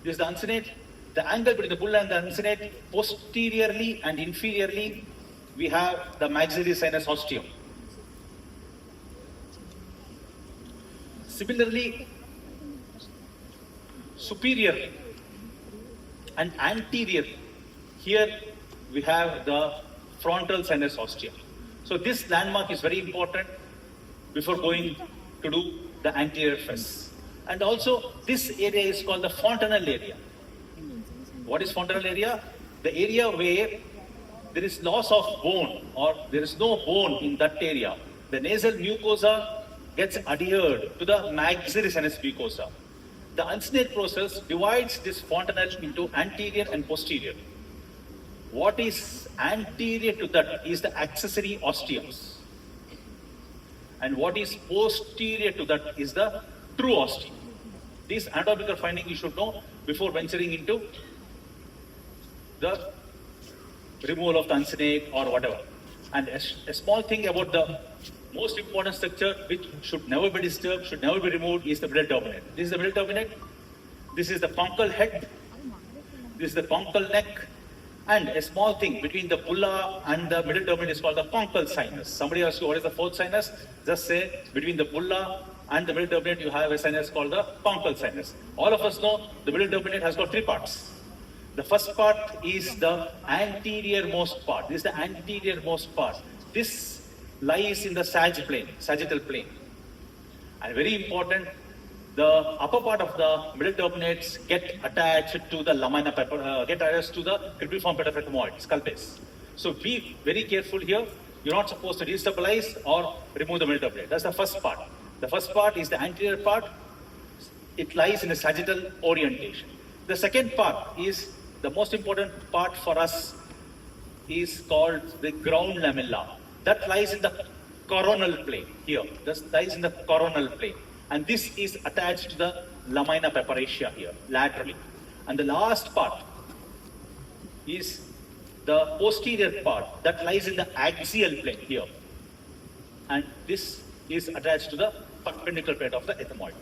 This is the uncinate. The angle between the bulla and the uncinate, posteriorly and inferiorly, we have the maxillary sinus ostium. Similarly, superiorly and anteriorly, here we have the frontal sinus ostium. So this landmark is very important before going to do the anterior fess. And also this area is called the fontanel area. What is fontanel area? The area where there is loss of bone or there is no bone in that area. The nasal mucosa gets adhered to the maxillary sinus mucosa. The uncinate process divides this fontanel into anterior and posterior. What is anterior to that is the accessory osteums. And what is posterior to that is the true ostium. These anatomical findings you should know before venturing into the removal of the uncinate or whatever. And a small thing about the most important structure which should never be disturbed, should never be removed is the middle turbinate. This is the middle turbinate. This is the punctal head. This is the punctal neck. And a small thing between the bulla and the middle turbinate is called the punctal sinus. Somebody asks you what is the fourth sinus? Just say between the bulla and the middle turbinate you have a sinus called the punctal sinus. All of us know the middle turbinate has got three parts. The first part is the anterior-most part. This is the anterior-most part. This lies in the sagittal plane. And very important, the upper part of the middle turbinates get attached to the lamina get attached to the cribriform petafethomoid, skull base. So be very careful here. You're not supposed to destabilize or remove the middle turbinate. That's the first part. The first part is the anterior part. It lies in a sagittal orientation. The second part is the most important part for us is called the ground lamella. That lies in the coronal plane here. That lies in the coronal plane. And this is attached to the lamina papyracea here, laterally. And the last part is the posterior part that lies in the axial plane here. And this is attached to the perpendicular plate of the ethmoid.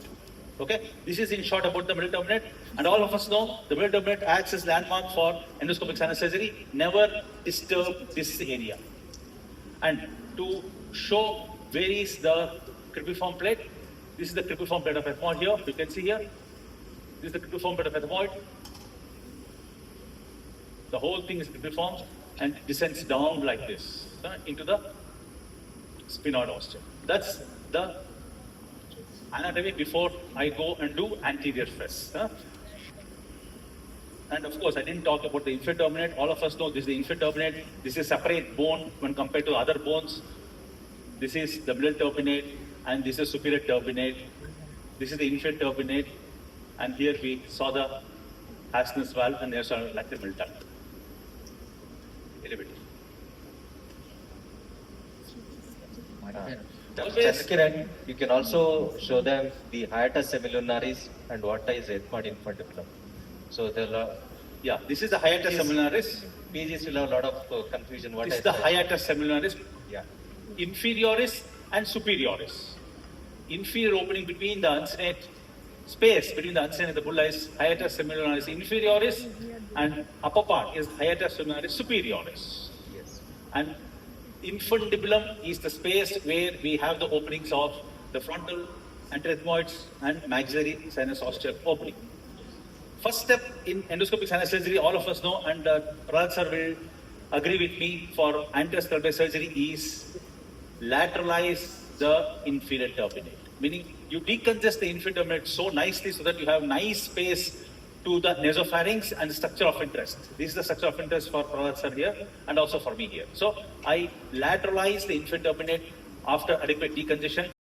Okay, this is in short about the middle turbinate, and all of us know the middle turbinate acts as landmark for endoscopic sinus surgery. Never disturb this area. And to show where is the cribriform plate, this is the cribriform plate of ethmoid here. You can see here. This is the cribriform plate of ethmoid. The whole thing is cribriform and descends down like this into the sphenoid ostium. That's the anatomy before I go and do anterior fess. And of course, I didn't talk about the inferior turbinate. All of us know this is the inferior turbinate. This is a separate bone when compared to other bones. This is the middle turbinate, and this is superior turbinate. This is the inferior turbinate, and here we saw the Hasner's valve, and there's a lacrimal duct. Elevator. Chandrakiran, you can also show them the hiatus semilunaris and what is ethmoid infundibulum. So there are, yeah, this is the hiatus semilunaris. PGs will have a lot of confusion. What This is is the that? hiatus semilunaris, Yeah. inferioris and superioris. Inferior opening between the uncinate space between the uncinate and the bulla is hiatus semilunaris inferioris, and upper part is hiatus semilunaris superioris. Yes. And infundibulum is the space where we have the openings of the frontal anterethmoids and maxillary sinus ostium opening. First step in endoscopic sinus surgery, all of us know, and Prahlad sir will agree with me, for anterior skull base surgery is lateralize the inferior turbinate. Meaning you decongest the inferior turbinate so nicely so that you have nice space to the nasopharynx and the structure of interest. This is the structure of interest for Prahlad sir here and also for me here. So I lateralize the inferior turbinate after adequate decongestion.